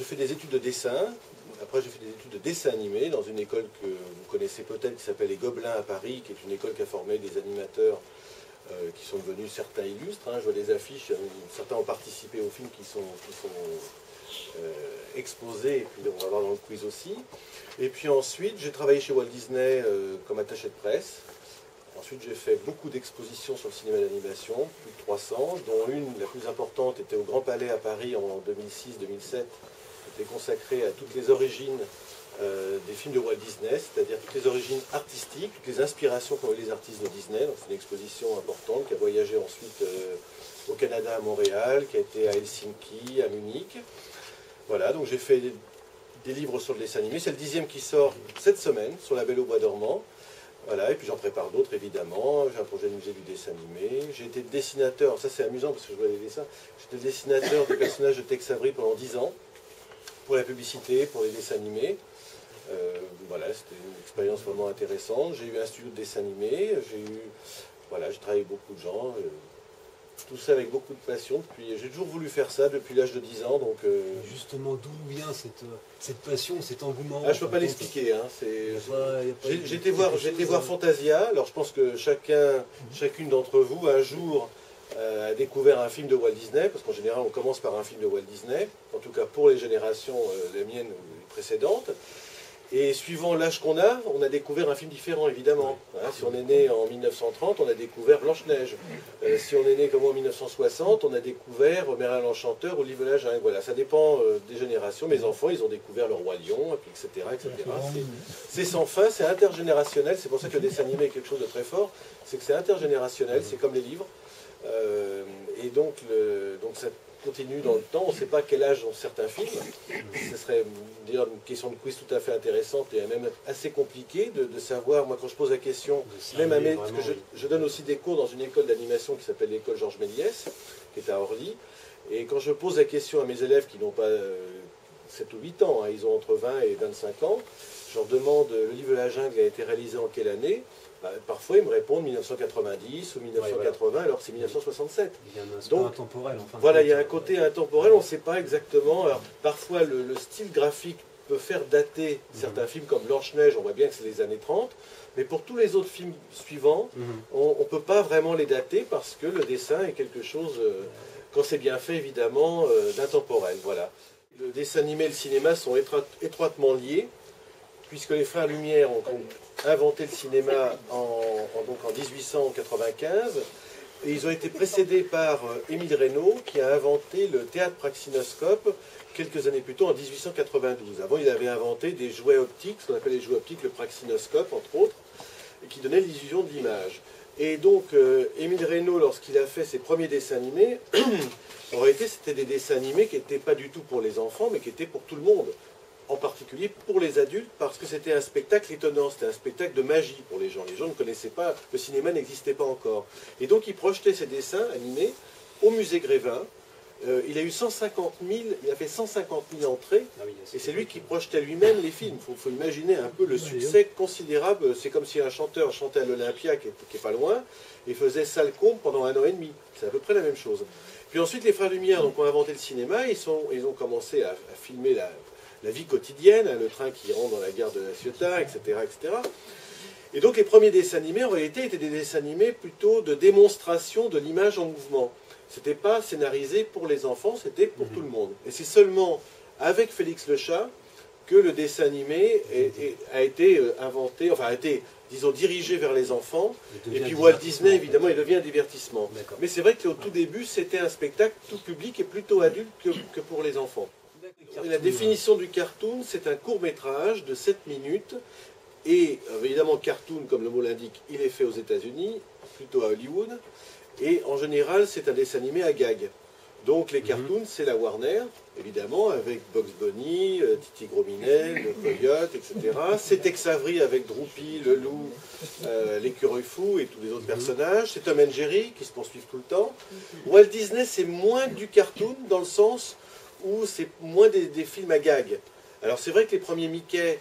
j'ai fait des études de dessin. Après, j'ai fait des études de dessin animé dans une école que vous connaissez peut-être, qui s'appelle les Gobelins à Paris, qui est une école qui a formé des animateurs qui sont devenus certains illustres. Hein. Je vois des affiches, certains ont participé aux films qui sont exposés, et puis on va voir dans le quiz aussi. Et puis ensuite, j'ai travaillé chez Walt Disney comme attaché de presse. Ensuite, j'ai fait beaucoup d'expositions sur le cinéma d'animation, plus de 300, dont une, la plus importante, était au Grand Palais à Paris en 2006-2007, qui était consacrée à toutes les origines des films de Walt Disney, c'est-à-dire toutes les origines artistiques, toutes les inspirations qu'ont eu les artistes de Disney. Donc c'est une exposition importante qui a voyagé ensuite au Canada, à Montréal, qui a été à Helsinki, à Munich. Voilà, donc j'ai fait des livres sur le dessin animé. C'est le 10e qui sort cette semaine, sur La Belle au Bois dormant. Voilà, et puis j'en prépare d'autres évidemment. J'ai un projet de musée du dessin animé. J'ai été dessinateur, ça c'est amusant parce que je vois les dessins. J'étais dessinateur des personnages de Tex Avery pendant 10 ans, pour la publicité, pour les dessins animés. Voilà, c'était une expérience vraiment intéressante. J'ai eu un studio de dessin animé, voilà, j'ai travaillé avec beaucoup de gens. Tout ça avec beaucoup de passion. J'ai toujours voulu faire ça depuis l'âge de 10 ans. Donc, justement, d'où vient cette passion, cet engouement? Ah, je ne peux pas l'expliquer. Hein. J'ai été voir Fantasia. Alors je pense que chacune d'entre vous, un jour, a découvert un film de Walt Disney, parce qu'en général, on commence par un film de Walt Disney, en tout cas pour les générations, les miennes ou les précédentes. Et suivant l'âge qu'on a, on a découvert un film différent, évidemment. Hein, si on est né en 1930, on a découvert Blanche-Neige. Si on est né comme moi en 1960, on a découvert Merlin l'Enchanteur ou L'Île de la Jungle. Voilà, ça dépend des générations. Mes enfants, ils ont découvert Le Roi Lion, etc. C'est sans fin, c'est intergénérationnel. C'est pour ça que le dessin animé est quelque chose de très fort. C'est que c'est intergénérationnel, c'est comme les livres. Et donc ça continue dans le temps. On ne sait pas quel âge ont certains films. Ce serait d'ailleurs une question de quiz tout à fait intéressante et même assez compliquée de savoir. Moi, quand je pose la question, même à parce que je donne aussi des cours dans une école d'animation qui s'appelle l'école Georges Méliès, qui est à Orly. Et quand je pose la question à mes élèves qui n'ont pas 7 ou 8 ans, hein, ils ont entre 20 et 25 ans, je leur demande le livre de la jungle a été réalisé en quelle année? Parfois, ils me répondent 1990 ou 1980, voilà. Alors que c'est 1967. Il y a un aspect intemporel. Enfin, voilà, il y a un côté intemporel, on ne sait pas exactement. Alors, parfois, le style graphique peut faire dater certains films comme Blanche-Neige, on voit bien que c'est les années 30. Mais pour tous les autres films suivants, on ne peut pas vraiment les dater parce que le dessin est quelque chose, quand c'est bien fait, évidemment, d'intemporel. Voilà. Le dessin animé et le cinéma sont étroitement liés, puisque les frères Lumière ont inventé le cinéma en 1895, et ils ont été précédés par Émile Reynaud, qui a inventé le théâtre praxinoscope quelques années plus tôt, en 1892. Avant, il avait inventé des jouets optiques, ce qu'on appelle les jouets optiques, le praxinoscope, entre autres, et qui donnaient l'illusion de l'image. Et donc, Émile Reynaud, lorsqu'il a fait ses premiers dessins animés, en réalité, c'était des dessins animés qui n'étaient pas du tout pour les enfants, mais qui étaient pour tout le monde. En particulier pour les adultes, parce que c'était un spectacle étonnant, c'était un spectacle de magie pour les gens. Les gens ne connaissaient pas, le cinéma n'existait pas encore. Et donc il projetait ses dessins animés au musée Grévin. Il a eu 150 000, il a fait 150 000 entrées, et c'est lui qui projetait lui-même les films. Il faut imaginer un peu le succès considérable. C'est comme si un chanteur chantait à l'Olympia, qui est pas loin, et faisait salle comble pendant 1 an et demi. C'est à peu près la même chose. Puis ensuite, les frères Lumière donc, ont inventé le cinéma, ils ont commencé à filmer la vie quotidienne, hein, le train qui rentre dans la gare de La Ciotat, etc., etc. Et donc les premiers dessins animés, en réalité, étaient des dessins animés plutôt de démonstration de l'image en mouvement. C'était pas scénarisé pour les enfants, c'était pour tout le monde. Et c'est seulement avec Félix le Chat que le dessin animé a été inventé, enfin a été, disons, dirigé vers les enfants. Et puis Walt Disney, évidemment, il devient un divertissement. Mais c'est vrai qu'au tout début, c'était un spectacle tout public et plutôt adulte que pour les enfants. La définition du cartoon, c'est un court-métrage de 7 minutes. Et évidemment, cartoon, comme le mot l'indique, il est fait aux États-Unis, plutôt à Hollywood. Et en général, c'est un dessin animé à gag. Donc les cartoons, c'est la Warner, évidemment, avec Bugs Bunny, Titi Grominel, le Coyote, etc. C'est Tex Avery avec Droopy, le loup, l'écureuil fou et tous les autres personnages. C'est Tom and Jerry qui se poursuivent tout le temps. Walt Disney, c'est moins du cartoon dans le sens où c'est moins des films à gag. Alors c'est vrai que les premiers Mickey,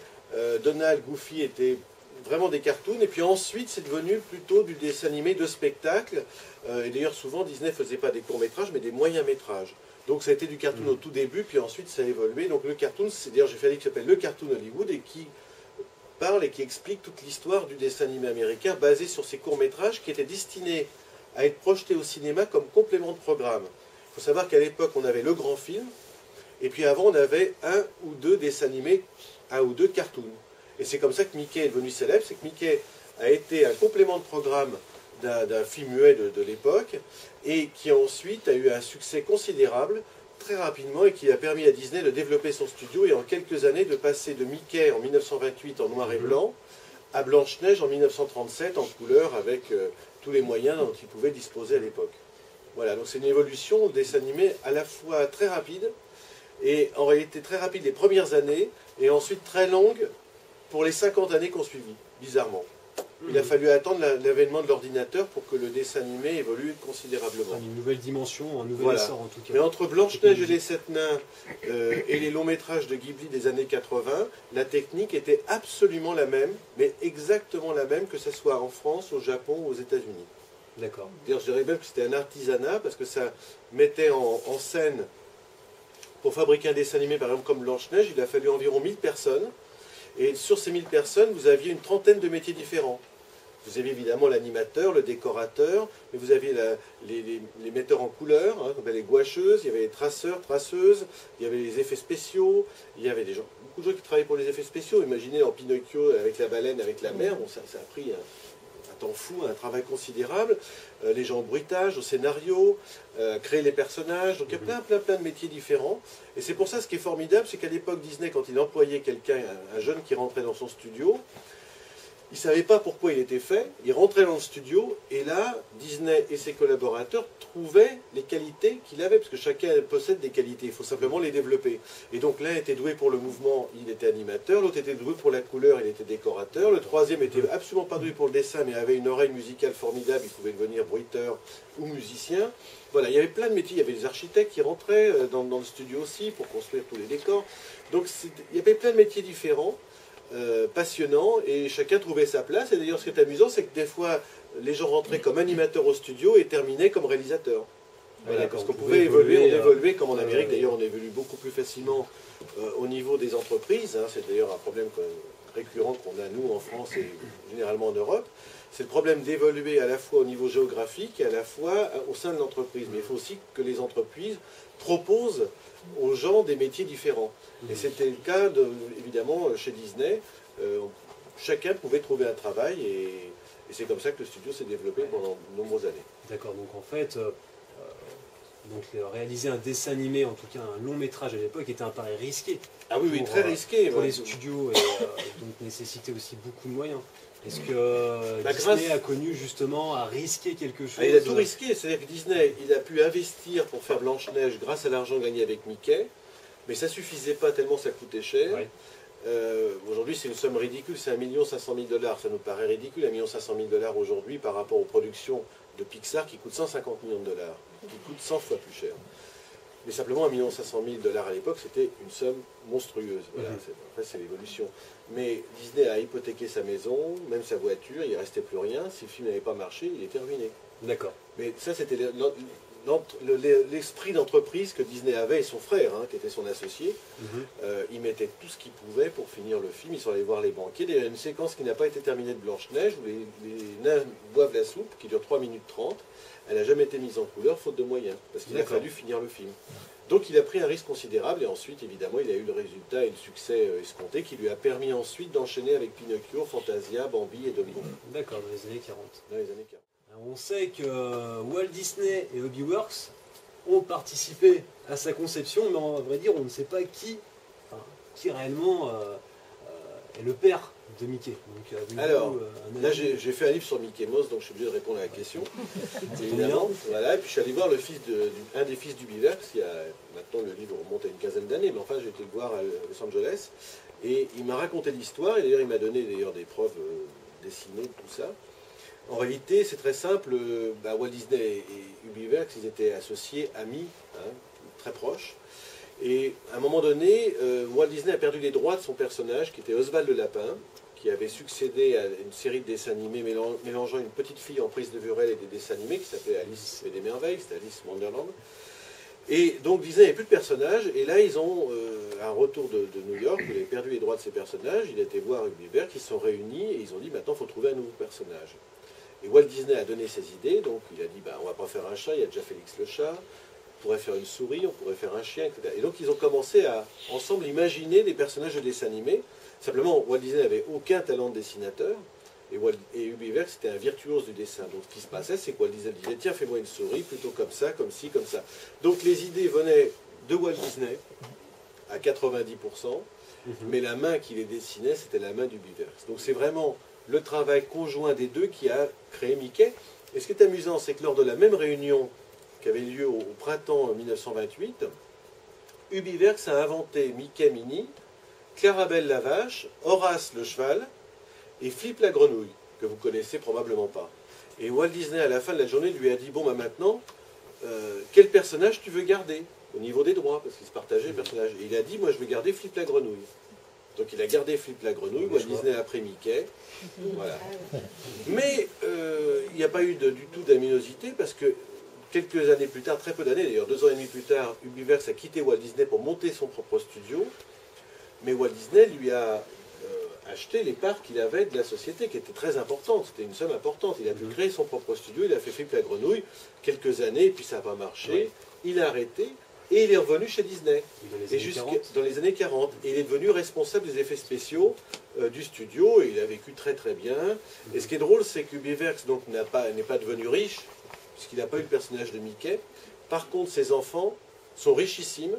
Donald, Goofy étaient vraiment des cartoons, et puis ensuite c'est devenu plutôt du dessin animé de spectacle, et d'ailleurs souvent Disney ne faisait pas des courts-métrages mais des moyens-métrages. Donc ça a été du cartoon au tout début, puis ensuite ça a évolué. Donc le cartoon, c'est d'ailleurs j'ai fait un livre qui s'appelle Le Cartoon Hollywood et qui parle et qui explique toute l'histoire du dessin animé américain basé sur ces courts-métrages qui étaient destinés à être projetés au cinéma comme complément de programme. Il faut savoir qu'à l'époque on avait le grand film, et puis avant on avait un ou deux dessins animés, un ou deux cartoons. Et c'est comme ça que Mickey est devenu célèbre, c'est que Mickey a été un complément de programme d'un film muet de l'époque, et qui ensuite a eu un succès considérable, très rapidement, et qui a permis à Disney de développer son studio, et en quelques années de passer de Mickey en 1928 en noir et blanc, à Blanche-Neige en 1937 en couleur, avec tous les moyens dont il pouvait disposer à l'époque. Voilà, donc c'est une évolution de dessin animé à la fois très rapide, et en réalité très rapide les premières années, et ensuite très longue pour les 50 années qu'on suivit, bizarrement. Il a fallu attendre l'avènement de l'ordinateur pour que le dessin animé évolue considérablement. Une nouvelle dimension, un nouvel essor en tout cas. Mais entre Blanche-Neige et les Sept Nains et les longs métrages de Ghibli des années 80, la technique était absolument la même, mais exactement la même que ce soit en France, au Japon ou aux États-Unis. D'accord. D'ailleurs, je dirais même que c'était un artisanat parce que ça mettait en scène, pour fabriquer un dessin animé par exemple comme Blanche-Neige, il a fallu environ 1000 personnes. Et sur ces 1000 personnes, vous aviez une trentaine de métiers différents. Vous aviez évidemment l'animateur, le décorateur, mais vous aviez les metteurs en couleur, hein, les gouacheuses, il y avait les traceurs, traceuses, il y avait les effets spéciaux, il y avait beaucoup de gens qui travaillaient pour les effets spéciaux. Imaginez en Pinocchio avec la baleine, avec la mer, bon, ça a pris un temps fou, un travail considérable. Les gens au bruitage, au scénario, créer les personnages, donc il y a plein de métiers différents. Et c'est pour ça, ce qui est formidable, c'est qu'à l'époque, Disney, quand il employait quelqu'un, un jeune qui rentrait dans son studio, il ne savait pas pourquoi il était fait, il rentrait dans le studio, et là, Disney et ses collaborateurs trouvaient les qualités qu'il avait, parce que chacun possède des qualités, il faut simplement les développer. Et donc l'un était doué pour le mouvement, il était animateur, l'autre était doué pour la couleur, il était décorateur, le troisième était absolument pas doué pour le dessin, mais avait une oreille musicale formidable, il pouvait devenir bruiteur ou musicien. Voilà, il y avait plein de métiers, il y avait des architectes qui rentraient dans le studio aussi pour construire tous les décors. Donc il y avait plein de métiers différents. Passionnant, et chacun trouvait sa place. Et d'ailleurs, ce qui est amusant, c'est que des fois, les gens rentraient comme animateurs au studio et terminaient comme réalisateurs. Voilà, parce qu'on pouvait évoluer, on évoluait comme en Amérique. D'ailleurs, on évolue beaucoup plus facilement au niveau des entreprises. Hein. C'est d'ailleurs un problème récurrent qu'on a, nous, en France et généralement en Europe. C'est le problème d'évoluer à la fois au niveau géographique et à la fois au sein de l'entreprise. Mais il faut aussi que les entreprises proposent aux gens des métiers différents. Et c'était le cas, évidemment, chez Disney. Chacun pouvait trouver un travail et c'est comme ça que le studio s'est développé pendant de nombreuses années. D'accord, donc en fait, réaliser un dessin animé, en tout cas un long métrage à l'époque, était un pari risqué. Ah oui, oui, très risqué. Pour les studios, et donc nécessitait aussi beaucoup de moyens. Est-ce que Disney a connu justement à risquer quelque chose? Il a tout risqué, c'est-à-dire que Disney, il a pu investir pour faire Blanche-Neige grâce à l'argent gagné avec Mickey, mais ça ne suffisait pas tellement ça coûtait cher. Ouais. Aujourd'hui, c'est une somme ridicule, c'est 1 500 000 $. Ça nous paraît ridicule, 1 500 000 $ aujourd'hui par rapport aux productions de Pixar qui coûtent 150 millions de $, qui coûtent 100 fois plus cher. Mais simplement 1 500 000 $ à l'époque, c'était une somme monstrueuse. Voilà, après, c'est l'évolution. Mais Disney a hypothéqué sa maison, même sa voiture, il ne restait plus rien. Si le film n'avait pas marché, il était ruiné. D'accord. Mais ça, c'était l'esprit d'entreprise que Disney avait, et son frère, hein, qui était son associé. Il mettait tout ce qu'il pouvait pour finir le film. Ils sont allés voir les banquiers. Il y a une séquence qui n'a pas été terminée de Blanche-Neige, où les nains boivent la soupe, qui dure 3 minutes 30. Elle n'a jamais été mise en couleur, faute de moyens, parce qu'il a fallu finir le film. Donc il a pris un risque considérable, et ensuite, évidemment, il a eu le résultat et le succès escompté, qui lui a permis ensuite d'enchaîner avec Pinocchio, Fantasia, Bambi et Dumbo. D'accord, dans les années 40. Dans les années 40. Alors, on sait que Walt Disney et Hobbyworks ont participé à sa conception, mais à vrai dire, on ne sait pas qui réellement est le père de Mickey. Donc, alors, là j'ai fait un livre sur Mickey Mouse, donc je suis obligé de répondre à la question. Évidemment. Voilà, et puis je suis allé voir un des fils du Biverx, maintenant le livre remonte à une quinzaine d'années, mais enfin j'ai été le voir à Los Angeles, et il m'a raconté l'histoire, et d'ailleurs il m'a donné des preuves dessinées, tout ça. En réalité, c'est très simple, Walt Disney et Ubiverx, ils étaient associés, amis, hein, très proches. Et à un moment donné, Walt Disney a perdu les droits de son personnage, qui était Oswald le Lapin, qui avait succédé à une série de dessins animés mélangeant une petite fille en prise de vue réelle et des dessins animés, qui s'appelait Alice et des Merveilles, c'était Alice Wonderland. Et donc Disney n'avait plus de personnages, et là ils ont un retour de New York, il avait perdu les droits de ses personnages, il a été voir Hubert, qui se sont réunis, et ils ont dit maintenant il faut trouver un nouveau personnage. Et Walt Disney a donné ses idées, donc il a dit bah, on va pas faire un chat, il y a déjà Félix le chat, on pourrait faire une souris, on pourrait faire un chien, etc. Et donc ils ont commencé à ensemble imaginer des personnages de dessins animés. Simplement, Walt Disney n'avait aucun talent de dessinateur, et Hubert c'était un virtuose du dessin. Donc ce qui se passait, c'est que Walt Disney disait tiens, fais-moi une souris, plutôt comme ça, comme ci, comme ça. Donc les idées venaient de Walt Disney à 90%, mais la main qui les dessinait, c'était la main d'Hubert. Donc c'est vraiment le travail conjoint des deux qui a créé Mickey. Et ce qui est amusant, c'est que lors de la même réunion qui avait lieu au printemps 1928, Ubiverx a inventé Mickey Mini, Clarabelle la vache, Horace le cheval et Flip la grenouille, que vous connaissez probablement pas. Et Walt Disney, à la fin de la journée, lui a dit, bon, bah maintenant, quel personnage tu veux garder au niveau des droits, parce qu'il se partageait les personnages. Et il a dit, moi je veux garder Flip la grenouille. Donc il a gardé Flip la grenouille, Walt Disney a pris Mickey. Voilà. Mais il n'y a pas eu du tout d'aminosité, parce que quelques années plus tard, très peu d'années d'ailleurs, 2 ans et demi plus tard, Ubiverx a quitté Walt Disney pour monter son propre studio. Mais Walt Disney lui a acheté les parts qu'il avait de la société, qui était très importante, c'était une somme importante. Il a pu créer son propre studio, il a fait Flip la grenouille quelques années, puis ça n'a pas marché. Il a arrêté, et il est revenu chez Disney. Dans les années 40. Et il est devenu responsable des effets spéciaux du studio, et il a vécu très très bien. Et ce qui est drôle, c'est que Ubiverx n'est pas devenu riche, puisqu'il n'a pas eu le personnage de Mickey. Par contre, ses enfants sont richissimes,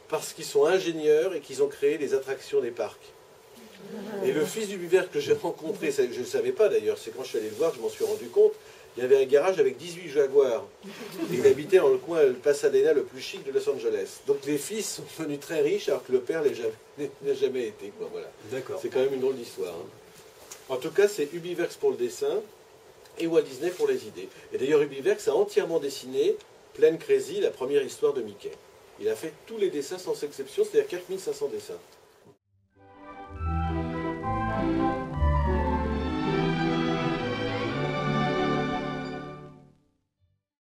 parce qu'ils sont ingénieurs et qu'ils ont créé les attractions des parcs. Et le fils d'Ubiverx que j'ai rencontré, je ne le savais pas d'ailleurs, c'est quand je suis allé le voir que je m'en suis rendu compte, il y avait un garage avec 18 Jaguars. Et il habitait dans le coin Pasadena le plus chic de Los Angeles. Donc les fils sont devenus très riches alors que le père n'a jamais été. Quoi, voilà. C'est quand même une drôle d'histoire. Hein. En tout cas, c'est Ubiverx pour le dessin et Walt Disney pour les idées. Et d'ailleurs, Ubiverx a entièrement dessiné Plaine Crazy, la première histoire de Mickey. Il a fait tous les dessins sans exception, c'est-à-dire 4500 dessins.